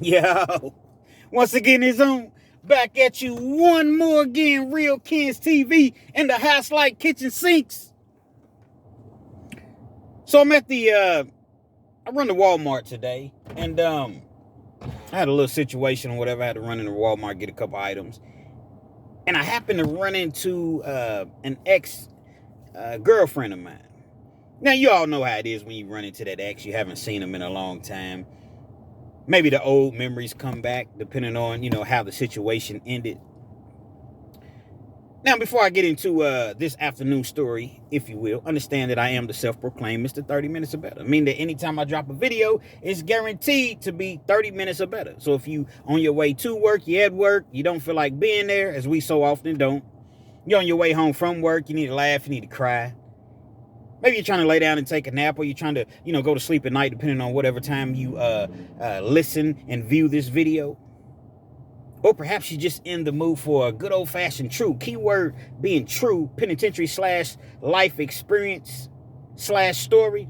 Yo, once again, it's on. Back at you one more again, Real Kids TV and the house like kitchen sinks. So I'm at I run to Walmart today, and I had a little situation or whatever. I had to run into Walmart, get a couple items, and I happened to run into an ex girlfriend of mine. Now, you all know how it is when you run into that ex. You haven't seen them in a long time. Maybe the old memories come back, depending on, how the situation ended. Now, before I get into this afternoon story, if you will, understand that I am the self-proclaimed Mr. 30 Minutes or Better. I mean that anytime I drop a video, it's guaranteed to be 30 minutes or better. So if you on your way to work, you're at work, you don't feel like being there, as we so often don't. You're on your way home from work, you need to laugh, you need to cry. Maybe you're trying to lay down and take a nap, or you're trying to, go to sleep at night, depending on whatever time you listen and view this video. Or perhaps you're just in the mood for a good old-fashioned true, keyword being true, penitentiary / life experience / story.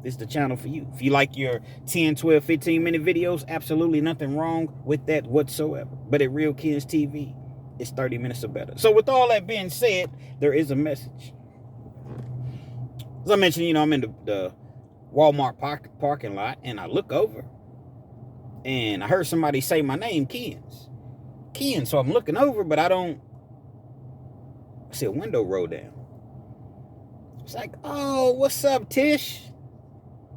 This is the channel for you. If you like your 10, 12, 15-minute videos, absolutely nothing wrong with that whatsoever. But at Real Kids TV, it's 30 minutes or better. So with all that being said, there is a message. As I mentioned, I'm in the Walmart parking lot, and I look over, and I heard somebody say my name, Ken. So I'm looking over, but I see a window roll down. It's like, oh, what's up, Tish?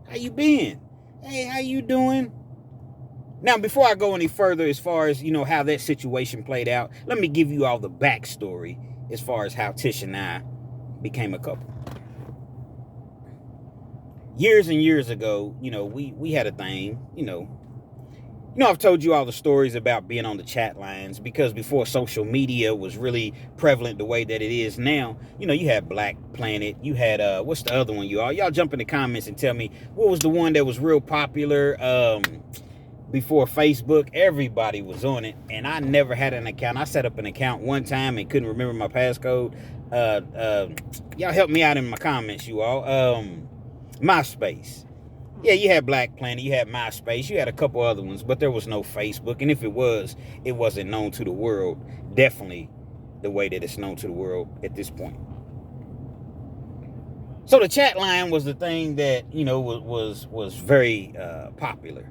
How you been? Hey, how you doing? Now, before I go any further as far as, how that situation played out, let me give you all the backstory as far as how Tish and I became a couple. Years and years ago, we had a thing, I've told you all the stories about being on the chat lines, because before social media was really prevalent the way that it is now, you had Black Planet, you had, what's the other one, y'all jump in the comments and tell me, what was the one that was real popular, before Facebook? Everybody was on it, and I never had an account. I set up an account one time and couldn't remember my passcode. Y'all help me out in my comments, you all. MySpace. Yeah, you had Black Planet, you had MySpace, you had a couple other ones, but there was no Facebook. And if it wasn't known to the world, definitely the way that it's known to the world at this point. So the chat line was the thing that, was very popular.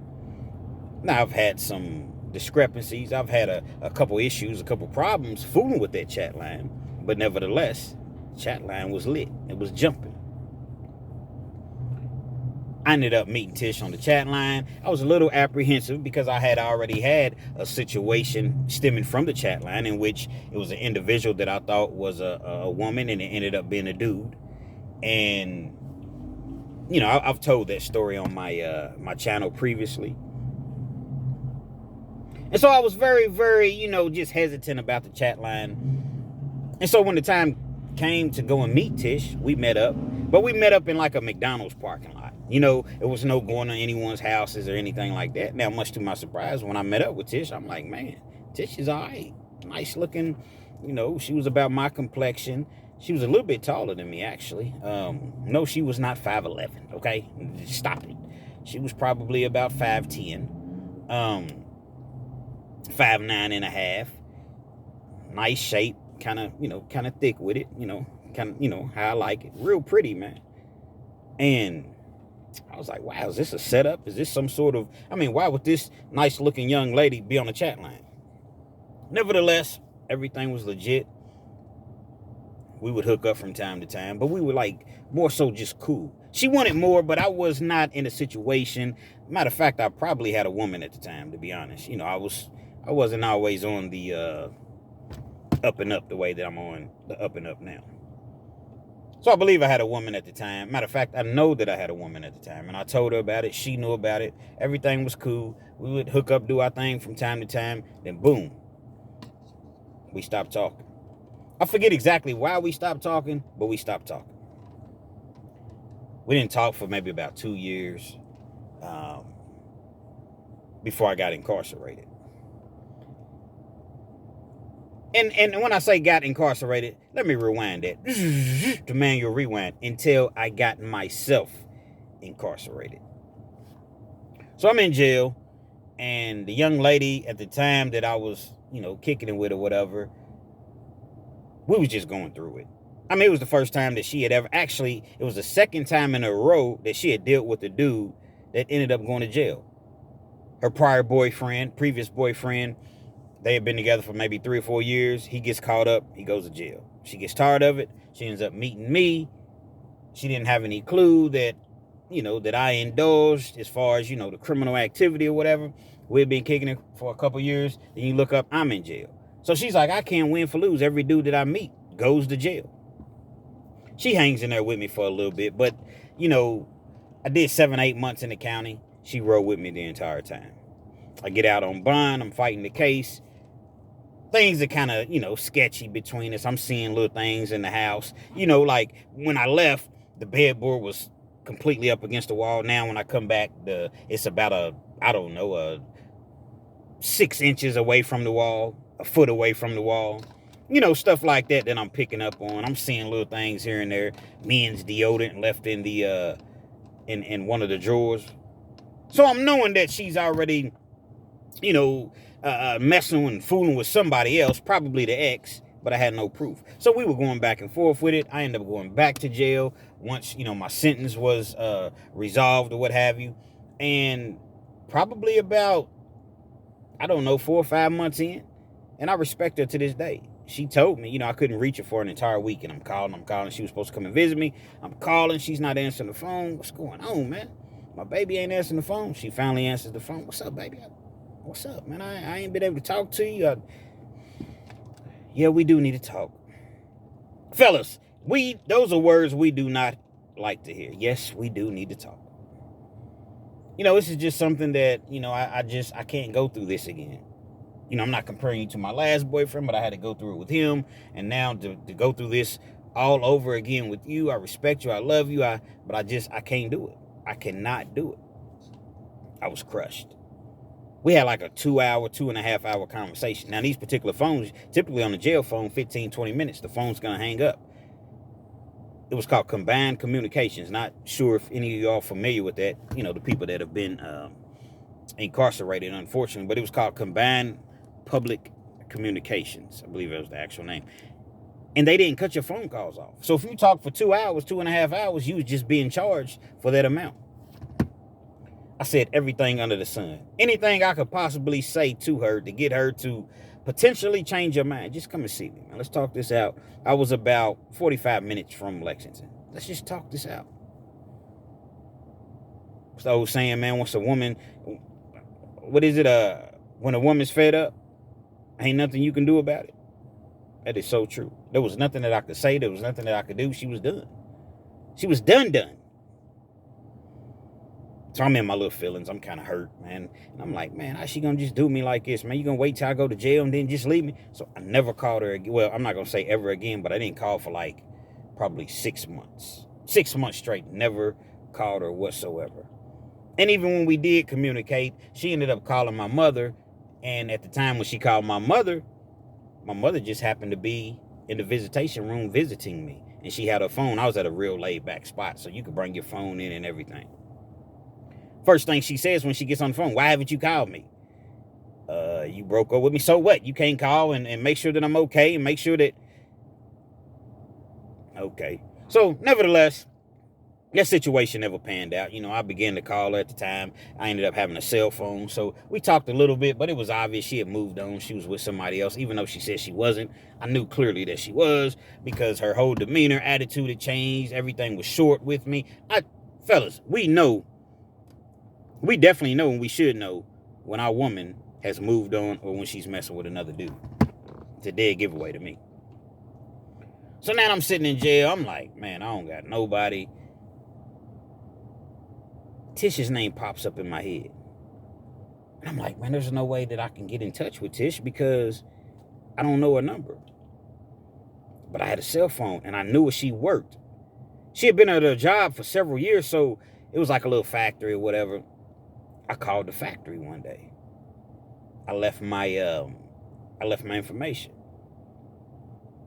Now, I've had some discrepancies. I've had a couple issues, a couple problems fooling with that chat line. But nevertheless, chat line was lit. It was jumping. I ended up meeting Tish on the chat line. I was a little apprehensive because I had already had a situation stemming from the chat line in which it was an individual that I thought was a woman, and it ended up being a dude. And, I've told that story on my channel previously. And so I was very, very, just hesitant about the chat line. And so when the time came to go and meet Tish, we met up. But we met up in like a McDonald's parking lot. It was no going to anyone's houses or anything like that. Now, much to my surprise, when I met up with Tish, I'm like, man, Tish is all right. Nice looking. She was about my complexion. She was a little bit taller than me, actually. No, she was not 5'11", okay? Stop it. She was probably about 5'10". 5'9" and a half. Nice shape. Kind of thick with it. How I like it. Real pretty, man. And I was like, wow, is this a setup? Is this some sort of, why would this nice looking young lady be on the chat line? Nevertheless, everything was legit. We would hook up from time to time, but we were like more so just cool. She wanted more, but I was not in a situation. Matter of fact, I probably had a woman at the time, to be honest. I wasn't always on the up and up the way that I'm on the up and up now. So I believe I had a woman at the time. Matter of fact, I know that I had a woman at the time, and I told her about it. She knew about it. Everything was cool. We would hook up, do our thing from time to time. Then boom, we stopped talking. I forget exactly why we stopped talking, but we stopped talking. We didn't talk for maybe about 2 years before I got incarcerated. And when I say got incarcerated, let me rewind that. The manual rewind until I got myself incarcerated. So I'm in jail. And the young lady at the time that I was, kicking it with or whatever, we was just going through it. I mean, it was the first time that she had ever, actually, it was the second time in a row that she had dealt with a dude that ended up going to jail. Her previous boyfriend, they had been together for maybe 3 or 4 years. He gets caught up, he goes to jail. She gets tired of it. She ends up meeting me. She didn't have any clue that, that I indulged as far as, the criminal activity or whatever. We've been kicking it for a couple years. Then you look up, I'm in jail. So she's like, I can't win for lose. Every dude that I meet goes to jail. She hangs in there with me for a little bit. But, I did 7-8 months in the county. She rode with me the entire time. I get out on bond. I'm fighting the case. Things are kind of, sketchy between us. I'm seeing little things in the house. Like when I left, the bedboard was completely up against the wall. Now when I come back, it's about a 6 inches away from the wall, a foot away from the wall. Stuff like that I'm picking up on. I'm seeing little things here and there. Men's deodorant left in the in one of the drawers. So I'm knowing that she's already, messing and fooling with somebody else, probably the ex, but I had no proof. So we were going back and forth with it. I ended up going back to jail once, my sentence was resolved or what have you. And probably about, 4 or 5 months in, and I respect her to this day. She told me, I couldn't reach her for an entire week, and I'm calling. She was supposed to come and visit me. I'm calling. She's not answering the phone. What's going on, man? My baby ain't answering the phone. She finally answers the phone. What's up, baby? What's up, man? I ain't been able to talk to you. Yeah, we do need to talk. Fellas, those are words we do not like to hear. Yes, we do need to talk. This is just something that, I can't go through this again. I'm not comparing you to my last boyfriend, but I had to go through it with him. And now to go through this all over again with you, I respect you, I love you, but I can't do it. I cannot do it. I was crushed. We had like a 2.5 hour conversation. Now, these particular phones, typically on the jail phone, 15, 20 minutes, the phone's going to hang up. It was called combined communications. Not sure if any of y'all are familiar with that, the people that have been incarcerated, unfortunately, but it was called combined public communications. I believe that was the actual name. And they didn't cut your phone calls off. So if you talked for 2 hours, 2.5 hours, you was just being charged for that amount. I said everything under the sun. Anything I could possibly say to her to get her to potentially change her mind. Just come and see me, man. Let's talk this out. I was about 45 minutes from Lexington. Let's just talk this out. So I was saying, man, when a woman's fed up, ain't nothing you can do about it. That is so true. There was nothing that I could say. There was nothing that I could do. She was done. She was done. So I'm in my little feelings. I'm kind of hurt, man. And I'm like, man, how's she going to just do me like this, man? You going to wait till I go to jail and then just leave me? So I never called her again. Well, I'm not going to say ever again, but I didn't call for like probably 6 months. 6 months straight. Never called her whatsoever. And even when we did communicate, she ended up calling my mother. And at the time when she called my mother just happened to be in the visitation room visiting me. And she had her phone. I was at a real laid back spot, so you could bring your phone in and everything. First thing she says when she gets on the phone, why haven't you called me? You broke up with me. So what? You can't call and make sure that I'm okay and make sure that... Okay. So, nevertheless, that situation never panned out. I began to call her at the time. I ended up having a cell phone. So, we talked a little bit, but it was obvious she had moved on. She was with somebody else, even though she said she wasn't. I knew clearly that she was because her whole demeanor, attitude had changed. Everything was short with me. Fellas, we definitely know, and we should know, when our woman has moved on or when she's messing with another dude. It's a dead giveaway to me. So now I'm sitting in jail. I'm like, man, I don't got nobody. Tish's name pops up in my head. And I'm like, man, there's no way that I can get in touch with Tish because I don't know her number. But I had a cell phone and I knew where she worked. She had been at her job for several years, so it was like a little factory or whatever. I called the factory one day. I left my information.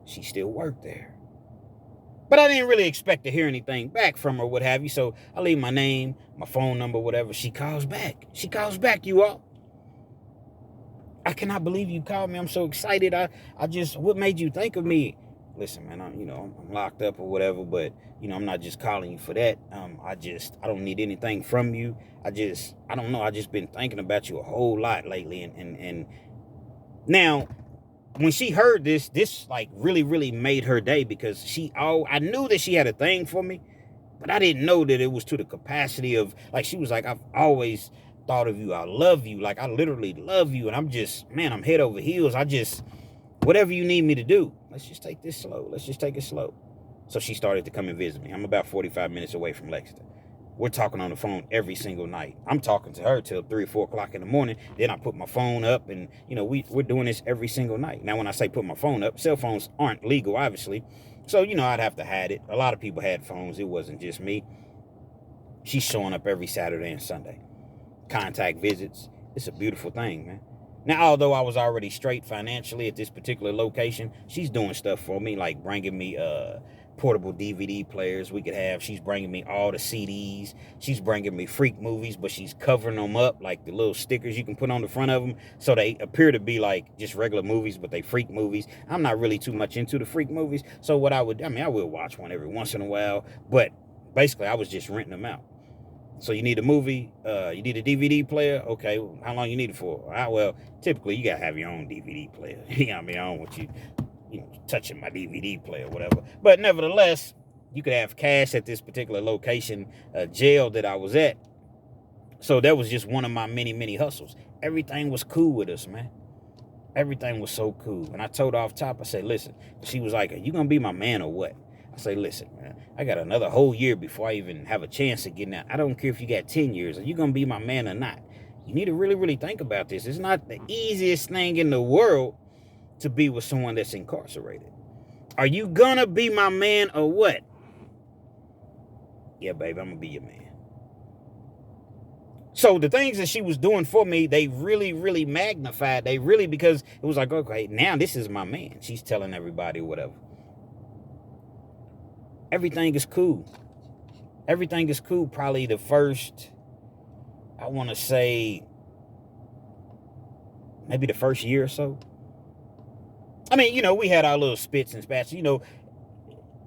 She still worked there. But I didn't really expect to hear anything back from her, what have you. So I leave my name, my phone number, whatever. She calls back. You all. I cannot believe you called me. I'm so excited. What made you think of me? Listen, man, I'm locked up or whatever, but, I'm not just calling you for that. I don't need anything from you. I don't know. I just been thinking about you a whole lot lately. And now, when she heard this like really, really made her day, because I knew that she had a thing for me, but I didn't know that it was to the capacity of, like, she was like, I've always thought of you. I love you. Like, I literally love you. And I'm head over heels. Whatever you need me to do, let's just take this slow. Let's just take it slow. So she started to come and visit me. I'm about 45 minutes away from Lexington. We're talking on the phone every single night. I'm talking to her till 3 or 4 o'clock in the morning. Then I put my phone up, and, we're doing this every single night. Now, when I say put my phone up, cell phones aren't legal, obviously. So, I'd have to hide it. A lot of people had phones. It wasn't just me. She's showing up every Saturday and Sunday. Contact visits. It's a beautiful thing, man. Now, although I was already straight financially at this particular location, she's doing stuff for me, like bringing me portable DVD players we could have. She's bringing me all the CDs. She's bringing me freak movies, but she's covering them up, like the little stickers you can put on the front of them, so they appear to be like just regular movies, but they freak movies. I'm not really too much into the freak movies, so I will watch one every once in a while, but basically I was just renting them out. So you need a movie, you need a DVD player. Okay, how long you need it for? Well, typically you gotta have your own DVD player. I don't want you, touching my DVD player or whatever. But nevertheless, you could have cash at this particular location, jail that I was at. So that was just one of my many, many hustles. Everything was cool with us, man. Everything was so cool. And I told her off top, I said, listen, she was like, are you gonna be my man or what? I say, listen, man, I got another whole year before I even have a chance of getting out. I don't care if you got 10 years. Are you going to be my man or not? You need to really, really think about this. It's not the easiest thing in the world to be with someone that's incarcerated. Are you going to be my man or what? Yeah, babe, I'm going to be your man. So the things that she was doing for me, they really, really magnified. Because it was like, okay, now this is my man. She's telling everybody whatever. Everything is cool. Everything is cool. Probably the first, I want to say, maybe the first year or so. We had our little spits and spats.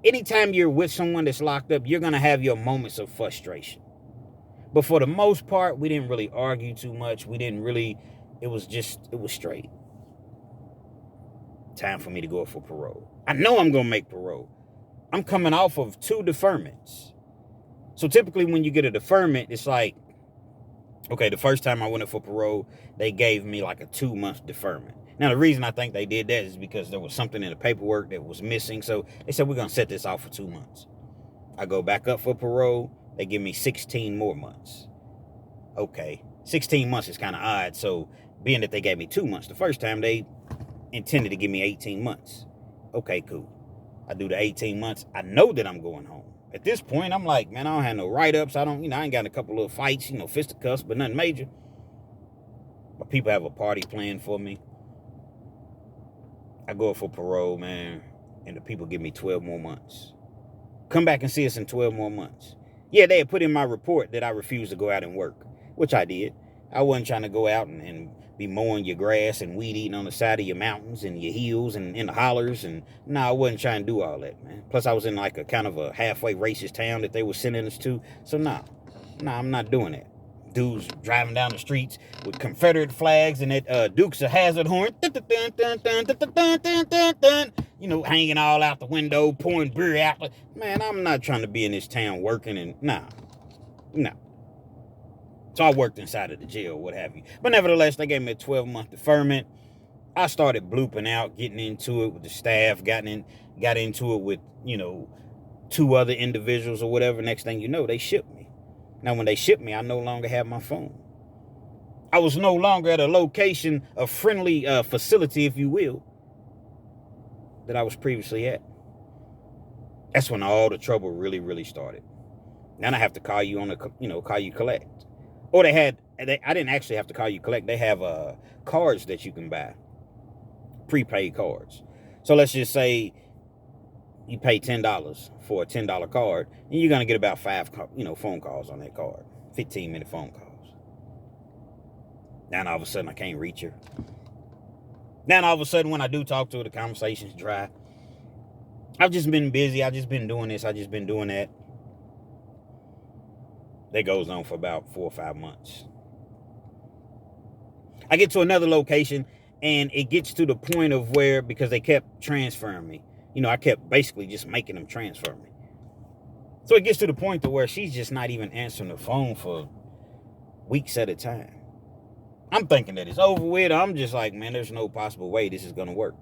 Anytime you're with someone that's locked up, you're going to have your moments of frustration. But for the most part, we didn't really argue too much. It was straight. Time for me to go for parole. I know I'm going to make parole. I'm coming off of 2 deferments. So typically when you get a deferment, it's like, okay, the first time I went in for parole, they gave me like a 2-month deferment. Now, the reason I think they did that is because there was something in the paperwork that was missing. So they said, we're going to set this off for 2 months. I go back up for parole. They give me 16 more months. Okay, 16 months is kind of odd. So being that they gave me 2 months the first time, they intended to give me 18 months. Okay, cool. I do the 18 months. I know that I'm going home. At this point, I'm like, man, I don't have no write-ups. I ain't got a couple of fights, fisticuffs, but nothing major. But people have a party planned for me. I go for parole, man, and the people give me 12 more months. Come back and see us in 12 more months. Yeah, they had put in my report that I refused to go out and work, which I did. I wasn't trying to go out and be mowing your grass and weed eating on the side of your mountains and your hills and in the hollers. And I wasn't trying to do all that, man. Plus, I was in like a kind of a halfway racist town that they were sending us to. So, I'm not doing that. Dudes driving down the streets with Confederate flags and that Dukes of Hazzard horn. Hanging all out the window, pouring beer out. Man, I'm not trying to be in this town working and nah. So I worked inside of the jail, what have you. But nevertheless, they gave me a 12-month deferment. I started blooping out, getting into it with the staff, got into it with, 2 other individuals or whatever. Next thing you know, they shipped me. Now, when they shipped me, I no longer had my phone. I was no longer at a location, a friendly facility, if you will, that I was previously at. That's when all the trouble really, really started. Now I have to call you call you collect. Or I didn't actually have to call you collect. They have cards that you can buy. Prepaid cards. So let's just say you pay $10 for a $10 card, and you're going to get about 5 phone calls on that card. 15-minute phone calls. Now all of a sudden I can't reach her. Then all of a sudden, when I do talk to her, the conversation's dry. I've just been busy. I've just been doing this. I've just been doing that. That goes on for about 4 or 5 months. I get to another location, and it gets to the point of where, because they kept transferring me, I kept basically just making them transfer me. So it gets to the point to where she's just not even answering the phone for weeks at a time. I'm thinking that it's over with. I'm just like, man, there's no possible way this is going to work.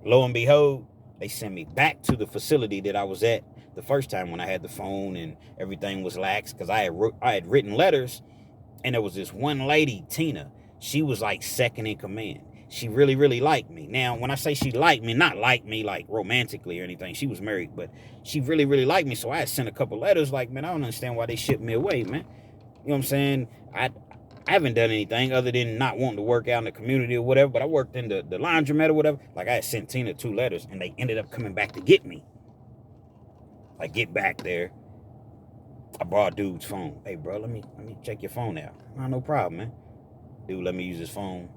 Lo and behold, they sent me back to the facility that I was at the first time when I had the phone and everything was lax, because I had written letters, and there was this one lady, Tina. She was like second in command. She really, really liked me. Now, when I say she liked me, not like me like romantically or anything. She was married, but she really, really liked me. So I had sent a couple letters like, man, I don't understand why they shipped me away, man. You know what I'm saying? I haven't done anything other than not wanting to work out in the community or whatever, but I worked in the laundromat or whatever. Like, I had sent Tina 2 letters, and they ended up coming back to get me. I get back there. I borrowed dude's phone. Hey, bro, let me check your phone out. No problem, man. Dude, let me use his phone.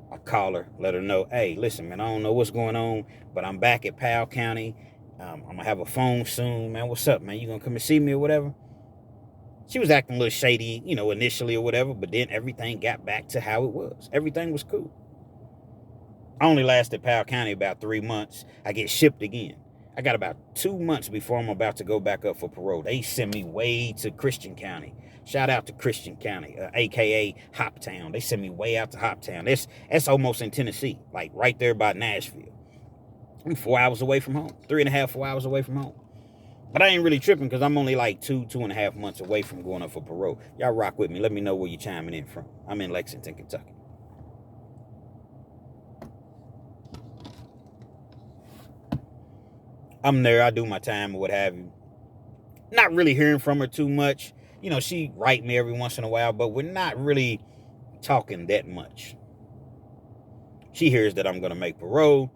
I call her, let her know, hey, listen, man, I don't know what's going on, but I'm back at Powell County. I'm going to have a phone soon, man. What's up, man? You going to come and see me or whatever? She was acting a little shady, initially or whatever, but then everything got back to how it was. Everything was cool. I only lasted Powell County about 3 months. I get shipped again. I got about 2 months before I'm about to go back up for parole. They sent me way to Christian County. Shout out to Christian County, a.k.a. Hoptown. They sent me way out to Hoptown. That's almost in Tennessee, like right there by Nashville. I'm 4 hours away from home, 3.5, 4 hours away from home. But I ain't really tripping, because I'm only like 2.5 months away from going up for parole. Y'all rock with me. Let me know where you're chiming in from. I'm in Lexington, Kentucky. I'm there. I do my time or what have you. Not really hearing from her too much. She write me every once in a while, but we're not really talking that much. She hears that I'm going to make parole.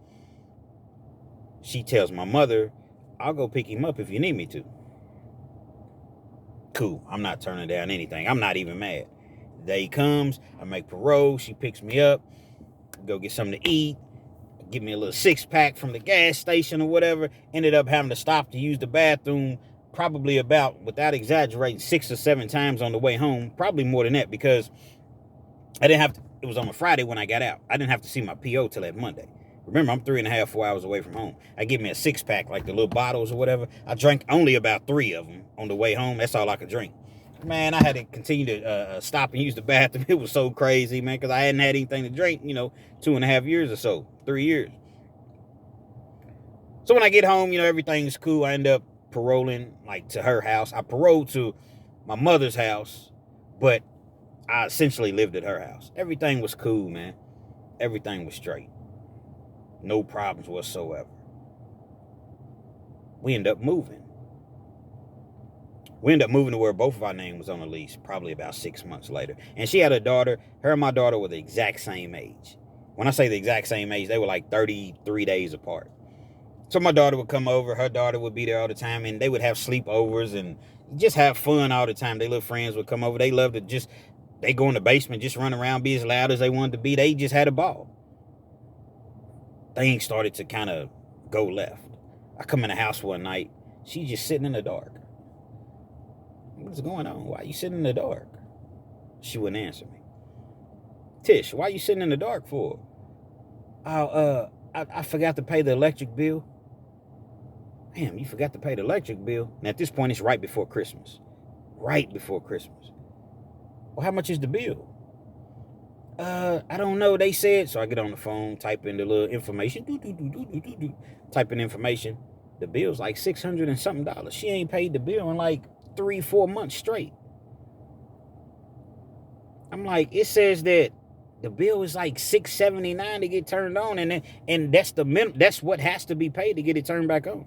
She tells my mother, I'll go pick him up if you need me to. Cool. I'm not turning down anything. I'm not even mad. The day comes, I make parole. She picks me up, go get something to eat, give me a little 6-pack from the gas station or whatever. Ended up having to stop to use the bathroom probably about, without exaggerating, 6 or 7 times on the way home. Probably more than that, because I didn't have to, it was on a Friday when I got out. I didn't have to see my PO till that Monday. Remember, I'm 3.5, 4 hours away from home. I give me a 6-pack, like the little bottles or whatever. I drank only about 3 of them on the way home. That's all I could drink. Man, I had to continue to stop and use the bathroom. It was so crazy, man, because I hadn't had anything to drink, 2.5 years or so, 3 years. So when I get home, everything's cool. I end up paroling, like, to her house. I paroled to my mother's house, but I essentially lived at her house. Everything was cool, man. Everything was straight. No problems whatsoever. We end up moving. We ended up moving to where both of our names was on the lease, probably about 6 months later. And she had a daughter. Her and my daughter were the exact same age. When I say the exact same age, they were like 33 days apart. So my daughter would come over. Her daughter would be there all the time. And they would have sleepovers and just have fun all the time. Their little friends would come over. They loved to they go in the basement, just run around, be as loud as they wanted to be. They just had a ball. Things started to kind of go left. I come in the house one night. She's just sitting in the dark. What's going on? Why are you sitting in the dark? She wouldn't answer me. Tish, why are you sitting in the dark for? I forgot to pay the electric bill. Damn, you forgot to pay the electric bill? And at this point, it's right before Christmas. Right before Christmas. Well, how much is the bill? I don't know. They said. So I get on the phone, type in the little information. Type in information. The bill's like $600 and something. She ain't paid the bill in like 3-4 months straight. I'm like, it says that the bill is like $679 to get turned on, and that's that's what has to be paid to get it turned back on.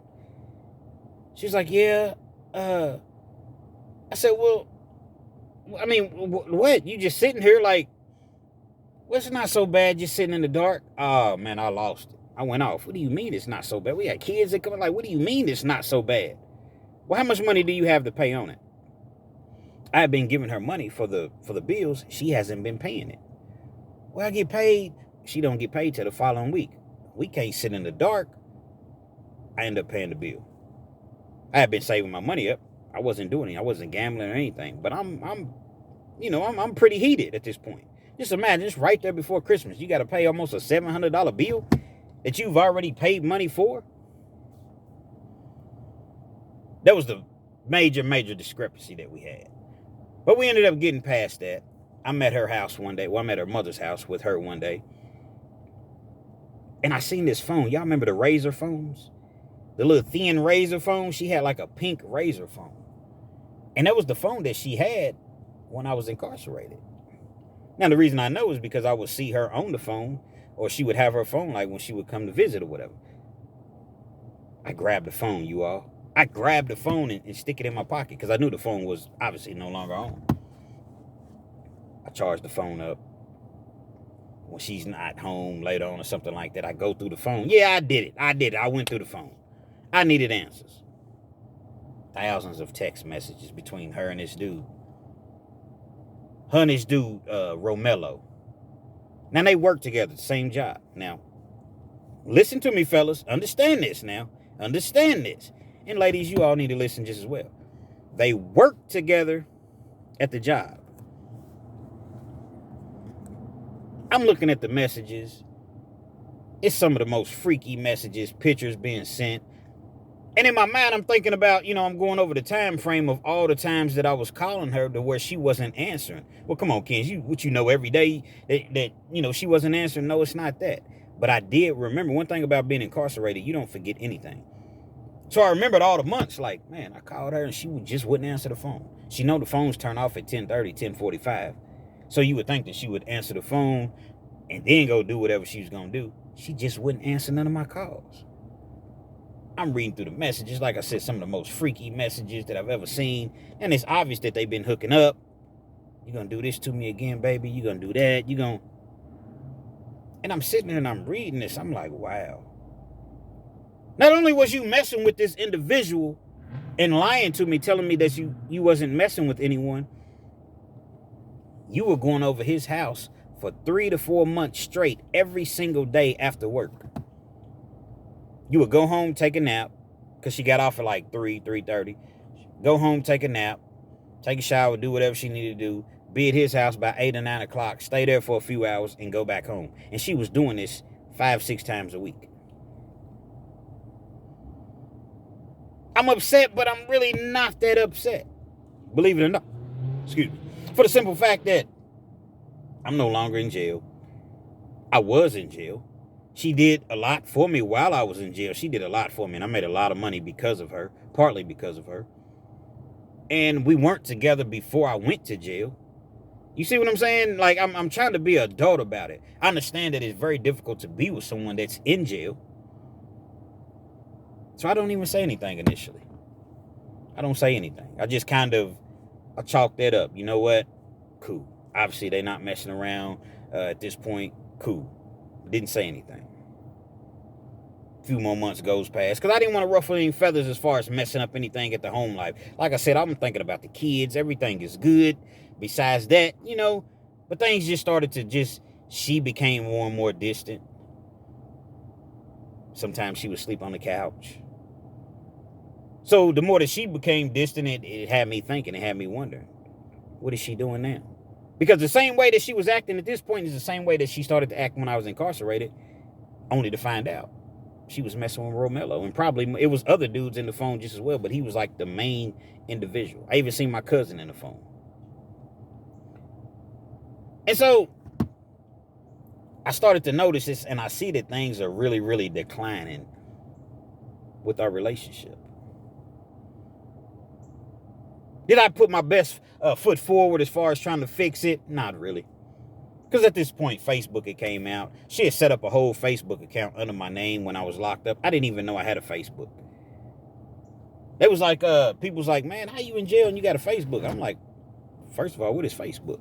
She's like, yeah. I said, well, I mean, what? You just sitting here like, well, it's not so bad just sitting in the dark. Oh, man, I lost it. I went off. What do you mean it's not so bad? We had kids that come in like, what do you mean it's not so bad? Well, how much money do you have to pay on it? I have been giving her money for the bills. She hasn't been paying it. Well, I get paid she don't get paid till the following week. We can't sit in the dark. I end up paying the bill. I had been saving my money up. I wasn't doing it. I wasn't gambling or anything. But I'm pretty heated at this point. Just imagine, it's right there before Christmas. You got to pay almost a $700 bill that you've already paid money for. That was the major discrepancy that we had. But we ended up getting past that. I met her house one day. Well, I met her mother's house with her one day. And I seen this phone. Y'all remember the Razor phones? The little thin Razor phone? She had like a pink Razor phone. And that was the phone that she had when I was incarcerated. Now, the reason I know is because I would see her on the phone, or she would have her phone like when she would come to visit or whatever. I grabbed the phone, you all. I grabbed the phone and stick it in my pocket because I knew the phone was obviously no longer on. I charged the phone up. When she's not home later on or something like that, I go through the phone. Yeah, I did it. I went through the phone. I needed answers. Thousands of text messages between her and this dude. Her and this dude, Romello. Now, they work together, the same job. Now, listen to me, fellas. Understand this now. Understand this. And ladies, you all need to listen just as well. They work together at the job. I'm looking at the messages. It's some of the most freaky messages, pictures being sent. And in my mind, I'm thinking about, I'm going over the time frame of all the times that I was calling her to where she wasn't answering. Well, come on, Ken, what you know every day that she wasn't answering? No, it's not that. But I did remember one thing about being incarcerated, you don't forget anything. So I remembered all the months, like, man, I called her and she just wouldn't answer the phone. She know the phones turn off at 10:30, 10:45. So you would think that she would answer the phone and then go do whatever she was going to do. She just wouldn't answer none of my calls. I'm reading through the messages. Like I said, some of the most freaky messages that I've ever seen. And it's obvious that they've been hooking up. You're going to do this to me again, baby. You're going to do that. And I'm sitting there and I'm reading this. I'm like, wow. Not only was you messing with this individual and lying to me, telling me that you wasn't messing with anyone, you were going over his house for 3 to 4 months straight every single day after work. You would go home, take a nap, because she got off at like 3:30. Go home, take a nap, take a shower, do whatever she needed to do, be at his house by 8 or 9 o'clock, stay there for a few hours, and go back home. And she was doing this 5-6 times a week. I'm upset, but I'm really not that upset. Believe it or not. Excuse me. For the simple fact that I'm no longer in jail. I was in jail. She did a lot for me while I was in jail. She did a lot for me, and I made a lot of money because of her, partly because of her. And we weren't together before I went to jail. You see what I'm saying? Like, I'm trying to be an adult about it. I understand that it's very difficult to be with someone that's in jail. So I don't even say anything initially. I don't say anything. I just I chalk that up. You know what? Cool. Obviously, they're not messing around at this point. Cool. Didn't say anything. A few more months goes past because I didn't want to ruffle any feathers as far as messing up anything at the home life. Like I said, I'm thinking about the kids. Everything is good. Besides that, but things just started to she became more and more distant. Sometimes she would sleep on the couch. So the more that she became distant, it had me thinking, it had me wondering, what is she doing now? Because the same way that she was acting at this point is the same way that she started to act when I was incarcerated, only to find out she was messing with Romello. And probably it was other dudes in the phone just as well, but he was like the main individual. I even seen my cousin in the phone. And so I started to notice this, and I see that things are really, really declining with our relationship. Did I put my best foot forward as far as trying to fix it? Not really. Because at this point, Facebook had came out. She had set up a whole Facebook account under my name when I was locked up. I didn't even know I had a Facebook. It was like, people was like, man, how you in jail and you got a Facebook? I'm like, first of all, what is Facebook?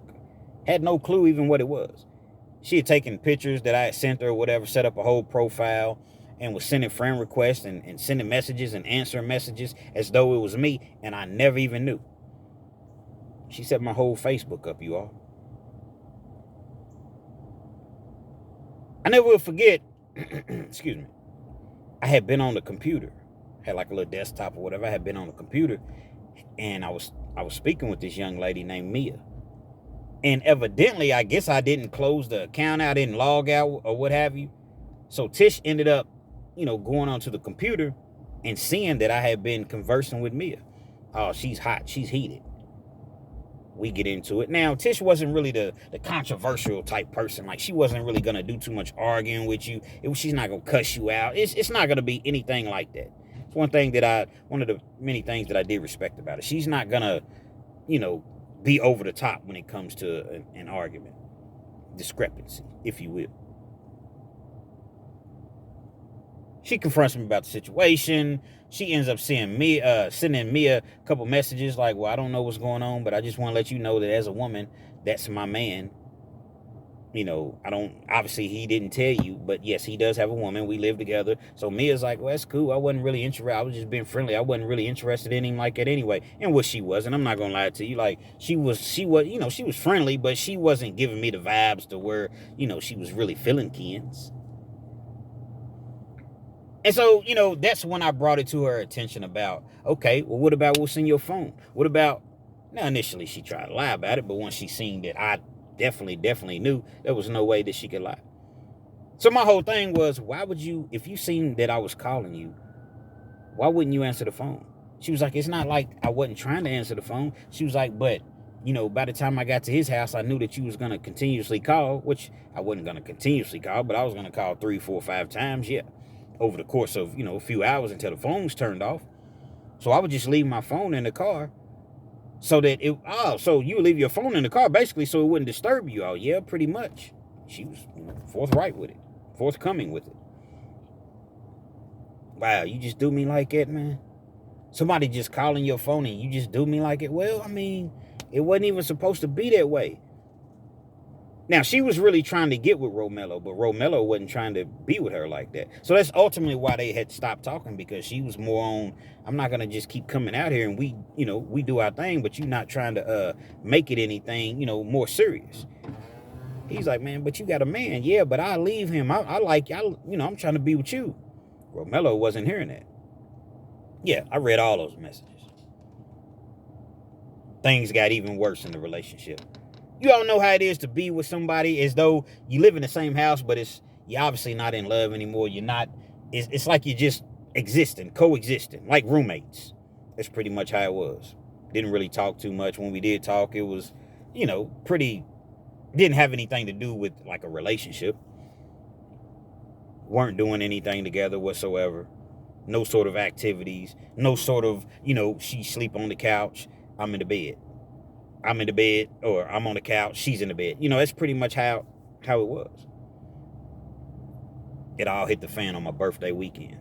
Had no clue even what it was. She had taken pictures that I had sent her or whatever, set up a whole profile, and was sending friend requests and sending messages and answering messages as though it was me, and I never even knew. She set my whole Facebook up, you all. I never will forget, excuse me, I had been on the computer, had like a little desktop or whatever. I had been on the computer, and I was speaking with this young lady named Mia. And evidently, I guess I didn't close the account out, I didn't log out or what have you. So Tish ended up, going onto the computer and seeing that I had been conversing with Mia. Oh, she's hot. She's heated. We get into it. Now, Tish wasn't really the controversial type person. Like, she wasn't really going to do too much arguing with you. She's not going to cuss you out. It's not going to be anything like that. It's one of the many things that I did respect about her. She's not going to, be over the top when it comes to an argument. Discrepancy, if you will. She confronts me about the situation. She ends up sending me a couple messages like, well, I don't know what's going on, but I just want to let you know that as a woman, that's my man. Obviously he didn't tell you, but yes, he does have a woman. We live together. So Mia's like, well, that's cool. I wasn't really interested. I was just being friendly. I wasn't really interested in him like that anyway. And what she was, and I'm not going to lie to you, like she was, she was friendly, but she wasn't giving me the vibes to where, she was really feeling Ken's. And so, that's when I brought it to her attention about, okay, well, what about what's in your phone? What about, now initially she tried to lie about it, but once she seen that I definitely knew, there was no way that she could lie. So my whole thing was, why would you, if you seen that I was calling you, why wouldn't you answer the phone? She was like, it's not like I wasn't trying to answer the phone. She was like, but, by the time I got to his house, I knew that you was going to continuously call, which I wasn't going to continuously call, but I was going to call 3, 4, 5 times, yeah, over the course of, a few hours until the phone's turned off. So I would just leave my phone in the car so that so you would leave your phone in the car basically so it wouldn't disturb you. Oh, yeah, pretty much. She was forthright with it, forthcoming with it. Wow, you just do me like that, man? Somebody just calling your phone and you just do me like it? Well, I mean, it wasn't even supposed to be that way. Now, she was really trying to get with Romello, but Romello wasn't trying to be with her like that. So that's ultimately why they had stopped talking, because she was more on, I'm not going to just keep coming out here and we do our thing, but you're not trying to make it anything, more serious. He's like, man, but you got a man. Yeah, but I leave him. I'm trying to be with you. Romello wasn't hearing that. Yeah, I read all those messages. Things got even worse in the relationship. You all know how it is to be with somebody as though you live in the same house, but you're obviously not in love anymore. You're not, it's like you're just coexisting, like roommates. That's pretty much how it was. Didn't really talk too much. When we did talk, it was, didn't have anything to do with like a relationship. Weren't doing anything together whatsoever. No sort of activities. No sort of, she sleep on the couch, I'm in the bed. I'm in the bed, or I'm on the couch, she's in the bed. That's pretty much how it was. It all hit the fan on my birthday weekend.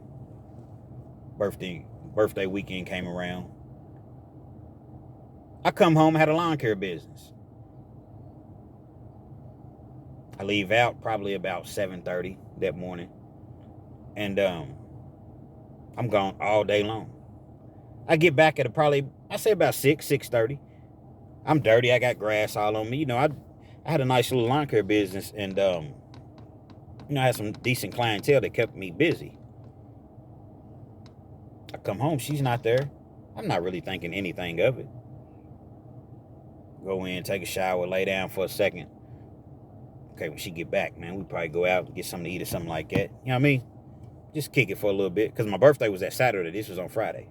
Birthday weekend came around. I come home, had a lawn care business. I leave out probably about 7:30 that morning. And I'm gone all day long. I get back at I say about 6:30. I'm dirty. I got grass all on me. I had a nice little lawn care business, and I had some decent clientele that kept me busy. I come home, she's not there. I'm not really thinking anything of it. Go in, take a shower, lay down for a second. Okay, when she get back, man, we probably go out and get something to eat or something like that. You know what I mean? Just kick it for a little bit, because my birthday was that Saturday. This was on Friday.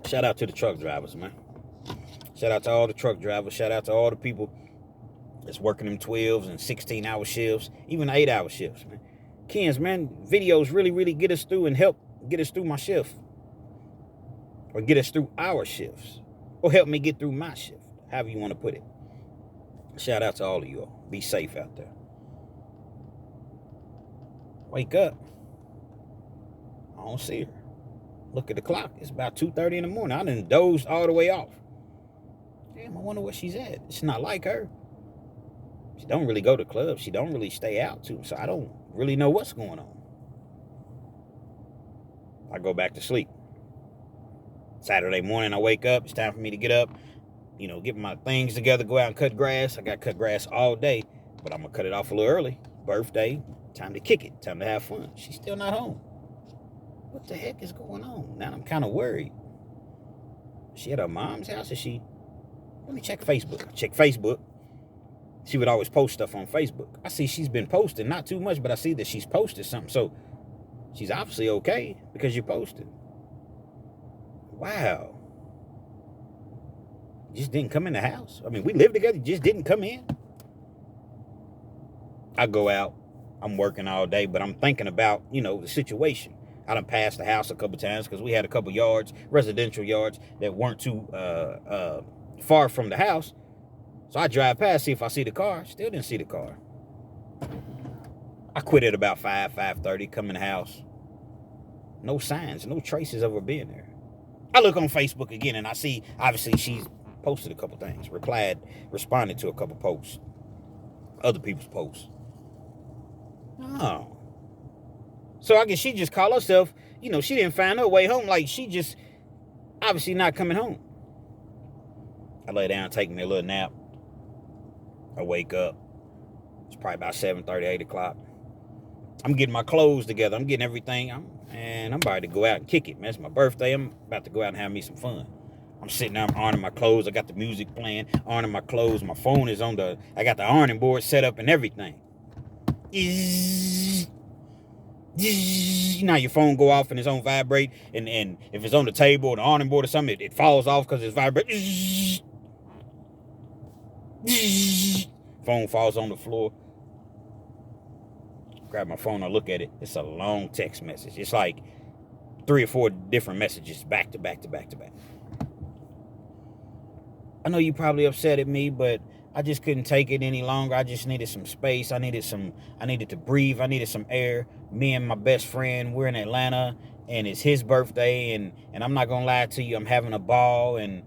Shout out to the truck drivers, man. Shout out to all the truck drivers. Shout out to all the people that's working them 12s and 16-hour shifts, even 8-hour shifts, man. Ken's, man, videos really, really get us through and help get us through my shift. Or get us through our shifts. Or help me get through my shift, however you want to put it. Shout out to all of you all. Be safe out there. Wake up. I don't see her. Look at the clock. It's about 2:30 in the morning. I done dozed all the way off. Damn, I wonder where she's at. It's not like her. She don't really go to clubs. She don't really stay out too. So I don't really know what's going on. I go back to sleep. Saturday morning, I wake up. It's time for me to get up, get my things together, go out and cut grass. I got cut grass all day. But I'm going to cut it off a little early. Birthday, time to kick it, time to have fun. She's still not home. What the heck is going on? Now I'm kind of worried. She at her mom's house? Is she? Let me check Facebook. Check Facebook. She would always post stuff on Facebook. I see she's been posting, not too much, but I see that she's posted something. So she's obviously okay because you posted. Wow. You just didn't come in the house. I mean, we live together, you just didn't come in. I go out, I'm working all day, but I'm thinking about, the situation. I done passed the house a couple times because we had a couple yards, residential yards, that weren't too far from the house. So I drive past, see if I see the car. Still didn't see the car. I quit at about 5:30, come in the house. No signs, no traces of her being there. I look on Facebook again and I see, obviously, she's posted a couple things, responded to a couple posts, other people's posts. Oh. So I guess she just called herself, she didn't find her way home. Like, she just obviously not coming home. I lay down, take me a little nap. I wake up. It's probably about 7:30, 8 o'clock. I'm getting my clothes together. I'm getting everything. I'm about to go out and kick it, man. It's my birthday. I'm about to go out and have me some fun. I'm sitting there, I'm ironing my clothes. I got the music playing, ironing my clothes. My phone is I got the ironing board set up and everything. Your phone go off and it's on vibrate. And if it's on the table or the ironing board or something, it falls off because it's vibrating. Phone falls on the floor. Grab my phone, I look at it. It's a long text message. It's like 3 or 4 different messages back to back to back to back. I know you probably upset at me, but I just couldn't take it any longer. I just needed some space. I needed to breathe. I needed some air. Me and my best friend, we're in Atlanta, and it's his birthday, and I'm not gonna lie to you, I'm having a ball, and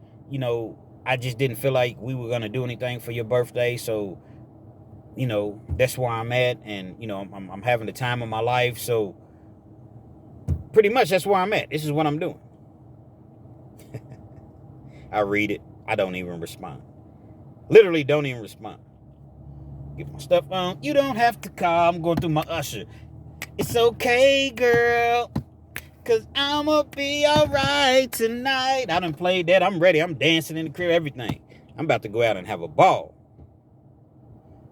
I just didn't feel like we were gonna do anything for your birthday, so that's where I'm at, and I'm having the time of my life, so pretty much that's where I'm at. This is what I'm doing. I read it. I don't even respond. Literally don't even respond. Get my stuff on. You don't have to call. I'm going through my usher. It's okay, girl, cause I'ma be alright tonight. I done played that. I'm ready. I'm dancing in the crib, everything. I'm about to go out and have a ball.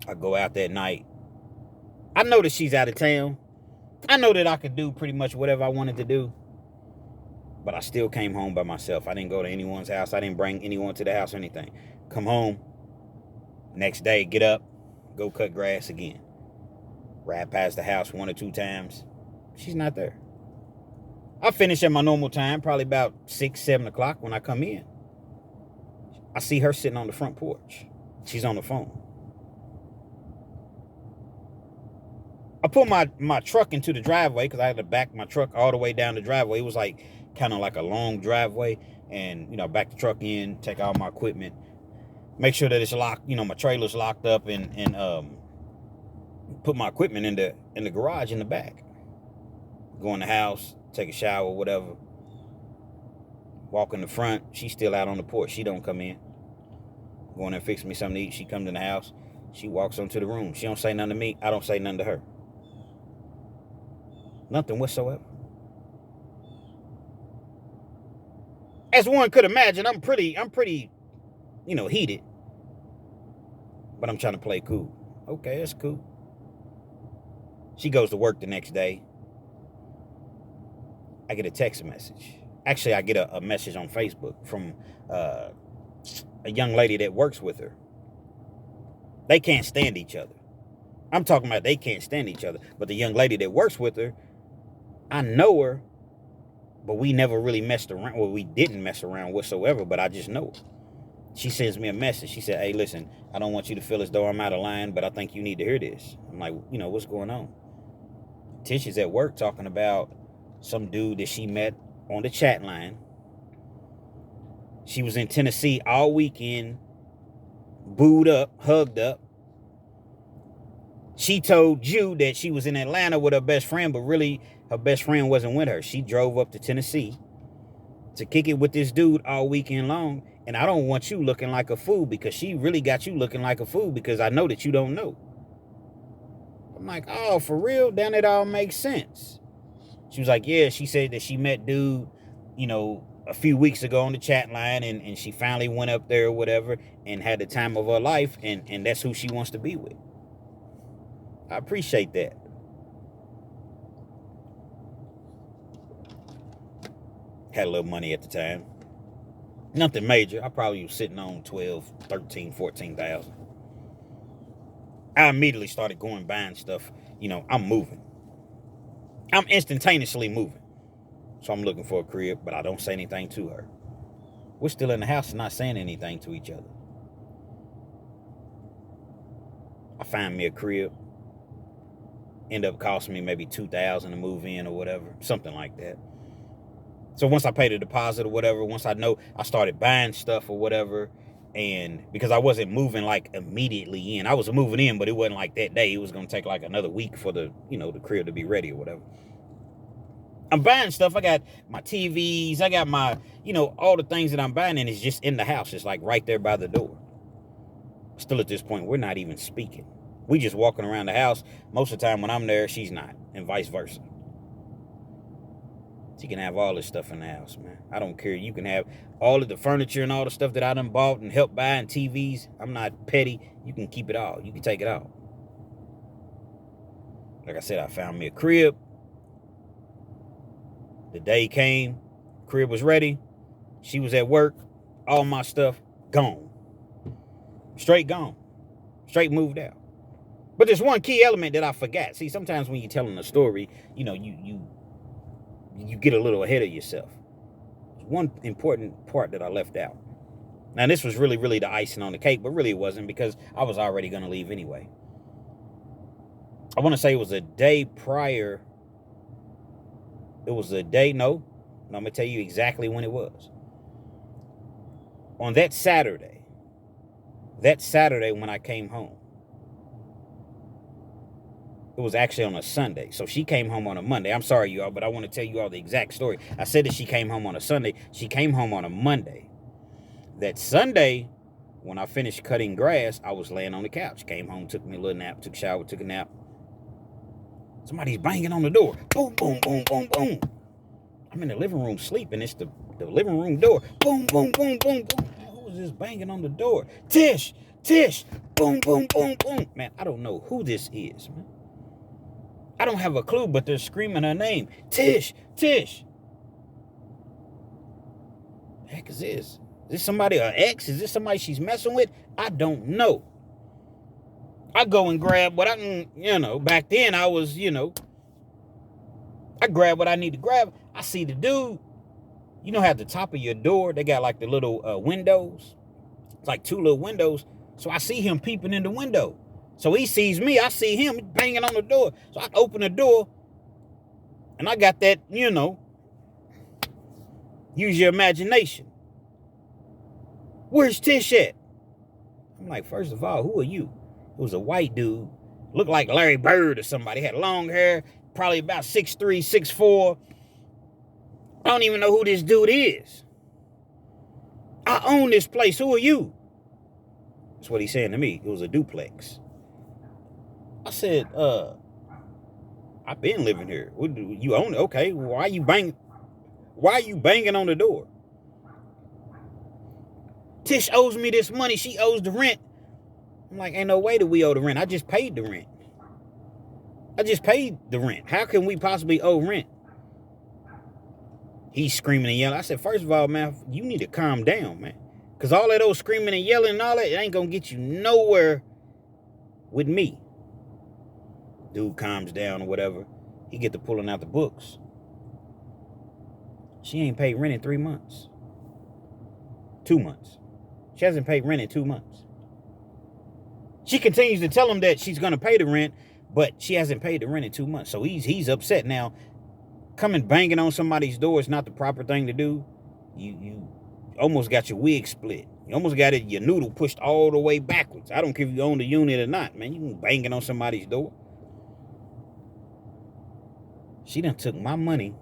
I go out that night. I know that she's out of town. I know that I could do pretty much whatever I wanted to do. But I still came home by myself. I didn't go to anyone's house. I didn't bring anyone to the house or anything. Come home. Next day, get up. Go cut grass again. Ride past the house 1 or 2 times. She's not there. I finish at my normal time, probably about 6, 7 o'clock when I come in. I see her sitting on the front porch. She's on the phone. I put my truck into the driveway because I had to back my truck all the way down the driveway. It was kind of like a long driveway. And, back the truck in, take all my equipment, make sure that it's locked, my trailer's locked up, and put my equipment in the garage in the back. Go in the house, take a shower, whatever. Walk in the front. She's still out on the porch. She don't come in. Go in there and fix me something to eat. She comes in the house. She walks onto the room. She don't say nothing to me. I don't say nothing to her. Nothing whatsoever. As one could imagine, I'm pretty, heated. But I'm trying to play cool. Okay, that's cool. She goes to work the next day. I get a text message. Actually, I get a message on Facebook from a young lady that works with her. They can't stand each other. I'm talking about they can't stand each other. But the young lady that works with her, I know her, but we never really messed around. Well, we didn't mess around whatsoever, but I just know her. She sends me a message. She said, hey, listen, I don't want you to feel as though I'm out of line, but I think you need to hear this. I'm like, what's going on? Tisha's at work talking about some dude that she met on the chat line. She was in Tennessee all weekend, booed up, hugged up. She told you that she was in Atlanta with her best friend, but really her best friend wasn't with her. She drove up to Tennessee to kick it with this dude all weekend long. And I don't want you looking like a fool, because she really got you looking like a fool, because I know that you don't know. I'm like, oh, for real? Then it all makes sense. She was like, yeah, she said that she met dude, a few weeks ago on the chat line, and she finally went up there or whatever and had the time of her life, and that's who she wants to be with. I appreciate that. Had a little money at the time. Nothing major. I probably was sitting on 12, 13, 14,000. I immediately started going buying stuff. I'm moving. I'm instantaneously moving. So I'm looking for a crib, but I don't say anything to her. We're still in the house and not saying anything to each other. I find me a crib. End up costing me maybe $2,000 to move in or whatever. Something like that. So once I paid a deposit or whatever, once I know I started buying stuff or whatever, and because I wasn't moving like immediately in, I was moving in, but it wasn't like that day. It was going to take like another week for the crib to be ready or whatever. I'm buying stuff. I got my TVs. I got my, all the things that I'm buying, and it's just in the house. It's like right there by the door. Still at this point, we're not even speaking. We just walking around the house. Most of the time when I'm there, she's not, and vice versa. She can have all this stuff in the house, man. I don't care. You can have all of the furniture and all the stuff that I done bought and helped buy and TVs. I'm not petty. You can keep it all. You can take it all. Like I said, I found me a crib. The day came. Crib was ready. She was at work. All my stuff gone. Straight gone. Straight moved out. But there's one key element that I forgot. See, sometimes when you're telling a story, you get a little ahead of yourself. One important part that I left out. Now, this was really, really the icing on the cake, but really it wasn't, because I was already going to leave anyway. I want to say it was a day prior. It was a day, no, I'm going to tell you exactly when it was. On that Saturday when I came home, it was actually on a Sunday. So she came home on a Monday. I'm sorry, y'all, but I want to tell you all the exact story. I said that she came home on a Sunday. She came home on a Monday. That Sunday, when I finished cutting grass, I was laying on the couch. Came home, took me a little nap, took a shower, took a nap. Somebody's banging on the door. Boom, boom, boom, boom, boom. I'm in the living room sleeping. It's the living room door. Boom, boom, boom, boom, boom. Who is this banging on the door? Tish, boom, boom, boom, boom. Man, I don't know who this is, man. I don't have a clue, but they're screaming her name. Tish. The heck is this? Is this somebody, her ex? Is this somebody she's messing with? I don't know. I go and grab what back then I was, I grab what I need to grab. I see the dude. At the top of your door, they got like the little windows. It's like two little windows. So I see him peeping in the window. So he sees me, I see him banging on the door. So I open the door, and I got that, use your imagination. Where's Tish at? I'm like, first of all, who are you? It was a white dude, looked like Larry Bird or somebody. Had long hair, probably about 6'3", 6'4". I don't even know who this dude is. I own this place. Who are you? That's what he's saying to me. It was a duplex. I said, I've been living here. You own it? Okay. Why are you banging on the door? Tish owes me this money. She owes the rent. I'm like, ain't no way that we owe the rent. I just paid the rent. How can we possibly owe rent? He's screaming and yelling. I said, first of all, man, you need to calm down, man. Because all of those screaming and yelling and all that, it ain't going to get you nowhere with me. Dude calms down or whatever. He get to pulling out the books. She ain't paid rent in 3 months. 2 months. She hasn't paid rent in 2 months. She continues to tell him that she's going to pay the rent, but she hasn't paid the rent in 2 months. So he's upset now. Coming banging on somebody's door is not the proper thing to do. You almost got your wig split. You almost got your noodle pushed all the way backwards. I don't care if you own the unit or not, man. You banging on somebody's door. She done took my money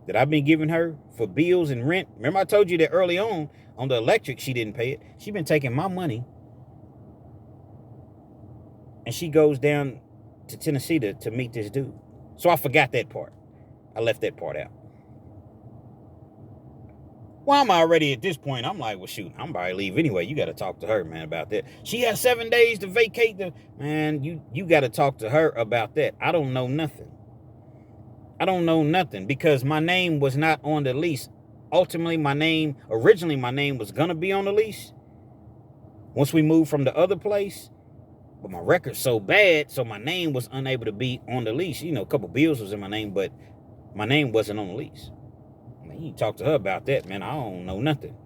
that I've been giving her for bills and rent. Remember I told you that early on the electric, she didn't pay it. She been taking my money. And she goes down to Tennessee to meet this dude. So I forgot that part. I left that part out. Well, I'm already at this point. I'm like, well, shoot, I'm about to leave anyway. You got to talk to her, man, about that. She has 7 days to vacate the... Man, you got to talk to her about that. I don't know nothing. I don't know nothing because my name was not on the lease. Ultimately, originally my name was going to be on the lease once we moved from the other place. But my record's so bad, so my name was unable to be on the lease. You know, a couple bills was in my name, but my name wasn't on the lease. I mean, you talk to her about that, man. I don't know nothing.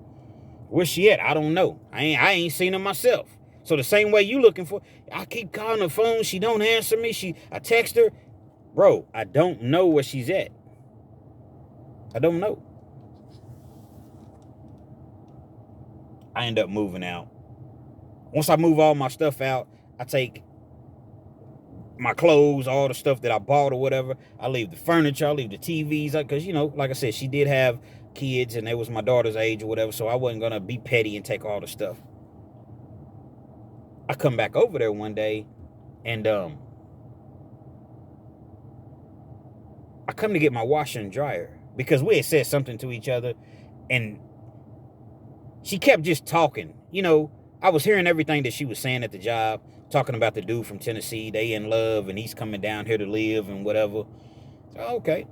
Where's she at? I don't know. I ain't seen her myself. So the same way you looking for, I keep calling her phone. She don't answer me. I text her. Bro, I don't know where she's at. I don't know. I end up moving out. Once I move all my stuff out, I take my clothes, all the stuff that I bought or whatever. I leave the furniture, I leave the TVs. Because, you know, like I said, she did have kids and they was my daughter's age or whatever. So I wasn't going to be petty and take all the stuff. I come back over there one day and I come to get my washer and dryer because we had said something to each other and she kept just talking. You know, I was hearing everything that she was saying at the job, talking about the dude from Tennessee. They in love and he's coming down here to live and whatever. So, okay.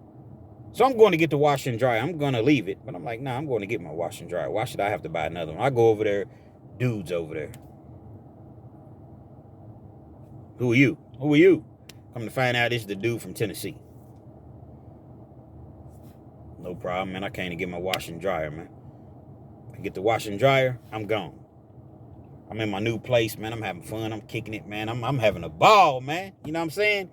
So I'm going to get the washer and dryer. I'm going to leave it. But I'm like, nah, I'm going to get my washer and dryer. Why should I have to buy another one? I go over there. Dude's over there. Who are you? Who are you? Come to find out this is the dude from Tennessee. No problem, man. I came to get my washer and dryer, man. I get the washer and dryer, I'm gone. I'm in my new place, man. I'm having fun. I'm kicking it, man. I'm having a ball, man. You know what I'm saying?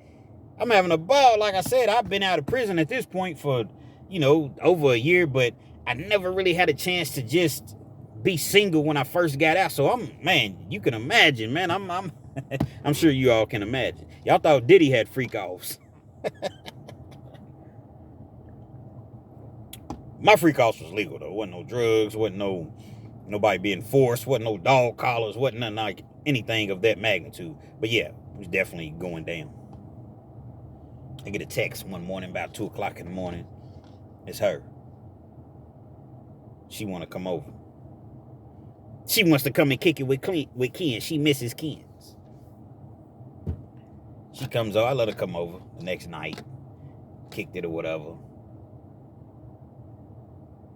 I'm having a ball. Like I said, I've been out of prison at this point for, you know, over a year, but I never really had a chance to just be single when I first got out. So man, you can imagine, man. I'm sure you all can imagine. Y'all thought Diddy had freak offs. My freak offs was legal though. Wasn't no drugs, wasn't nobody being forced, wasn't no dog collars, wasn't nothing like anything of that magnitude. But yeah, it was definitely going down. I get a text one morning about 2 o'clock in the morning. It's her. She want to come over. She wants to come and kick it with Ken. She misses Ken's. She comes over. I let her come over the next night. Kicked it or whatever.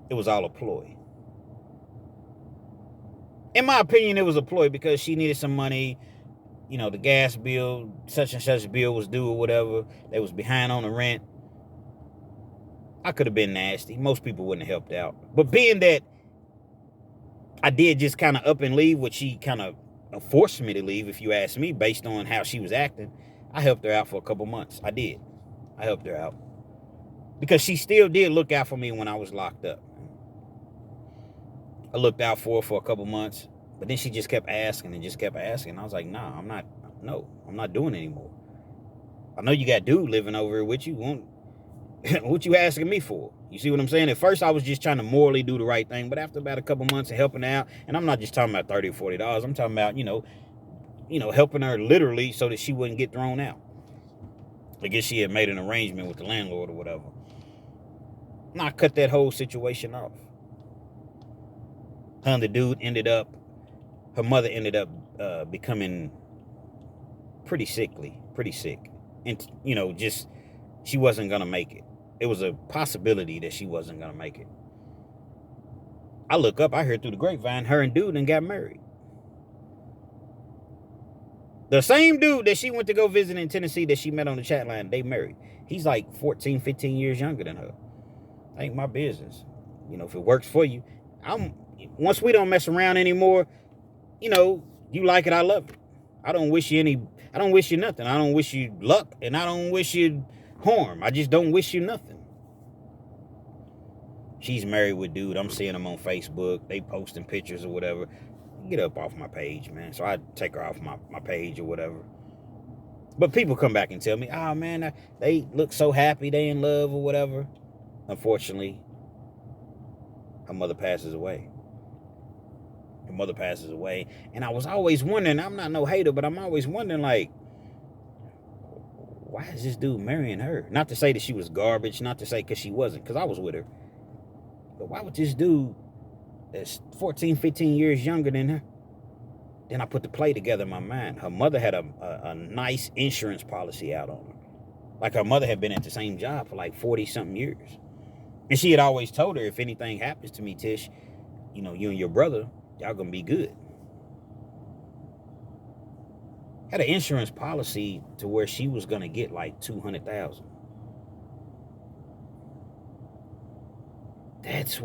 It was all a ploy. In my opinion, it was a ploy because she needed some money. You know, the gas bill, such and such bill was due or whatever. They was behind on the rent. I could have been nasty. Most people wouldn't have helped out. But being that I did just kind of up and leave, which she kind of forced me to leave, if you ask me, based on how she was acting, I helped her out for a couple months. I did. I helped her out. Because she still did look out for me when I was locked up. I looked out for her for a couple months, but then she just kept asking and just kept asking. I was like, nah, I'm not doing it anymore. I know you got dude living over here with you. What you asking me for? You see what I'm saying? At first, I was just trying to morally do the right thing, but after about a couple months of helping out, and I'm not just talking about $30 or $40. I'm talking about, helping her literally so that she wouldn't get thrown out. I guess she had made an arrangement with the landlord or whatever. And I cut that whole situation off. Her and the dude her mother ended up becoming pretty sick. And, she wasn't going to make it. It was a possibility that she wasn't going to make it. I look up, I heard through the grapevine, her and dude and got married. The same dude that she went to go visit in Tennessee that she met on the chat line, they married. He's like 14, 15 years younger than her. Ain't my business. If it works for you. Once we don't mess around anymore, you like it, I love it. I don't wish you nothing. I don't wish you luck, and I don't wish you harm. I just don't wish you nothing. She's married with dude. I'm seeing them on Facebook. They posting pictures or whatever. Get up off my page, man. So I take her off my page or whatever. But people come back and tell me, oh, man, they look so happy. They in love or whatever. Unfortunately, her mother passes away. And I was always wondering, I'm not no hater, but I'm always wondering, like, why is this dude marrying her? Not to say that she was garbage, not to say because she wasn't, because I was with her. But why would this dude that's 14, 15 years younger than her? Then I put the play together in my mind. Her mother had a nice insurance policy out on her. Like her mother had been at the same job for like 40-something years. And she had always told her, if anything happens to me, Tish, you and your brother, y'all gonna be good. Had an insurance policy to where she was gonna get like $200,000. That's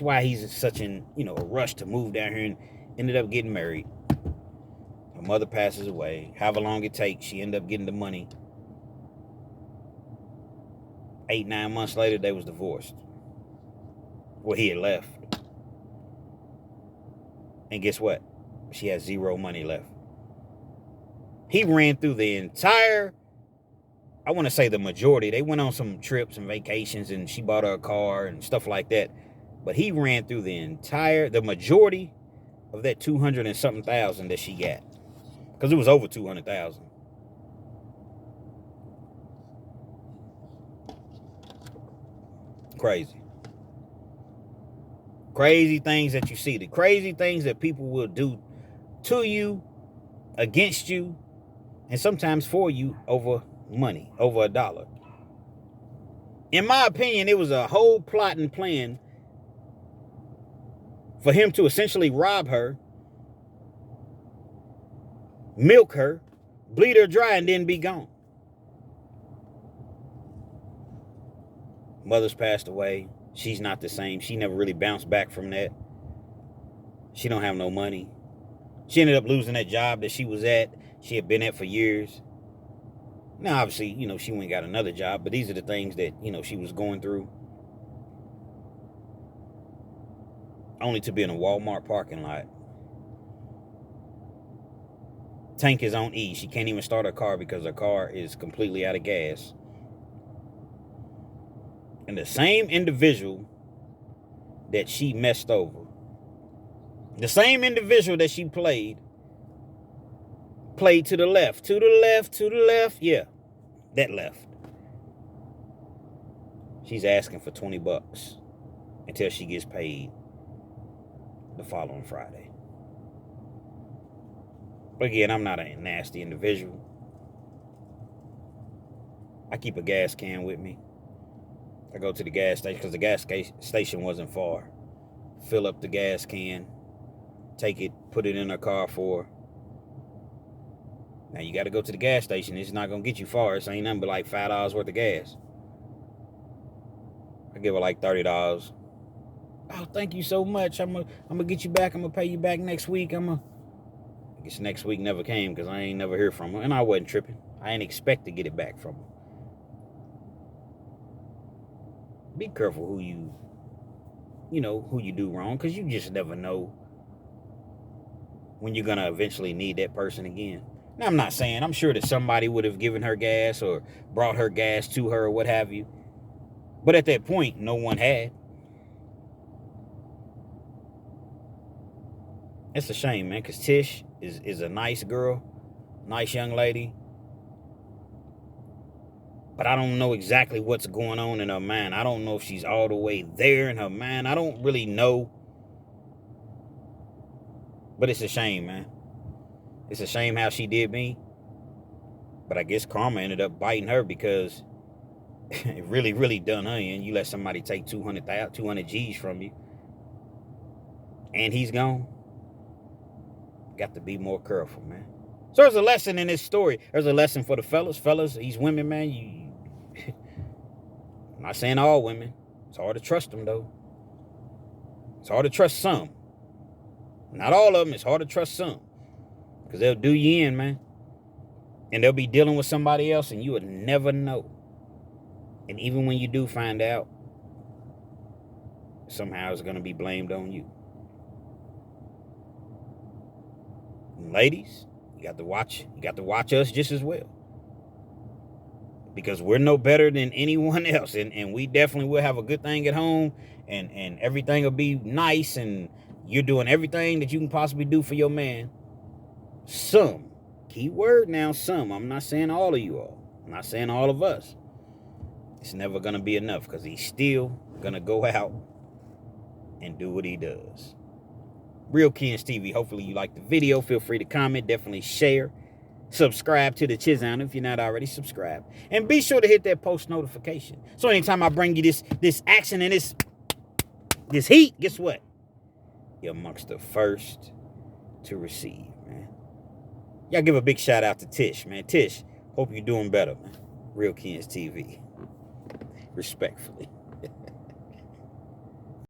why he's in such a rush to move down here and ended up getting married. Her mother passes away. However long it takes, she ended up getting the money. 8-9 months later, they was divorced. Well, he had left. And guess what? She had zero money left. He ran through the entire, I want to say the majority. They went on some trips and vacations, and she bought her a car and stuff like that. But he ran through the majority of that 200 and something thousand that she got. Because it was over 200,000. Crazy. Crazy things that you see. The crazy things that people will do to you, against you, and sometimes for you over money, over a dollar. In my opinion, it was a whole plot and plan for him to essentially rob her, milk her, bleed her dry, and then be gone. Mother's passed away. She's not the same. She never really bounced back from that. She don't have no money. She ended up losing that job that she was at. She had been at for years. Now, obviously, she went and got another job, but these are the things that, she was going through. Only to be in a Walmart parking lot. Tank is on E. She can't even start her car because her car is completely out of gas. And the same individual that she messed over, the same individual that she played to the left, yeah, that left. She's asking for $20 until she gets paid the following Friday. But again, I'm not a nasty individual. I keep a gas can with me. I go to the gas station because the gas station wasn't far. Fill up the gas can, take it, put it in her car for her. Now you got to go to the gas station. It's not going to get you far. It ain't nothing but like $5 worth of gas. I give her like $30. Oh, thank you so much. I'm gonna get you back. I'm gonna pay you back next week. I guess next week never came because I ain't never hear from her, and I wasn't tripping. I ain't expect to get it back from her. Be careful who you do wrong, because you just never know when you're gonna eventually need that person again. Now, I'm not saying, I'm sure that somebody would have given her gas or brought her gas to her or what have you. But at that point, no one had. It's a shame, man, because Tish is a nice girl, nice young lady. But I don't know exactly what's going on in her mind. I don't know if she's all the way there in her mind. I don't really know. But it's a shame, man. It's a shame how she did me. But I guess karma ended up biting her, because it really, really done her in. You let somebody take 200 G's from you, and he's gone. Got to be more careful, man. So there's a lesson in this story. There's a lesson for the fellas. Fellas, these women, man, I'm not saying all women. It's hard to trust them, though. It's hard to trust some. Not all of them. It's hard to trust some. Because they'll do you in, man. And they'll be dealing with somebody else, and you would never know. And even when you do find out, somehow it's going to be blamed on you. And ladies, you got to watch us just as well. Because we're no better than anyone else. And we definitely will have a good thing at home. And everything will be nice. And you're doing everything that you can possibly do for your man. Some Key word now, some. I'm not saying all of you all. I'm not saying all of us. It's never going to be enough because he's still going to go out and do what he does. Real Kens TV. Hopefully you like the video. Feel free to comment. Definitely share. Subscribe to the Chizon if you're not already subscribed. And be sure to hit that post notification. So anytime I bring you this action and this heat, guess what? You're amongst the first to receive, man. Y'all give a big shout out to Tish, man. Tish, hope you're doing better, man. Real Kens TV. Respectfully.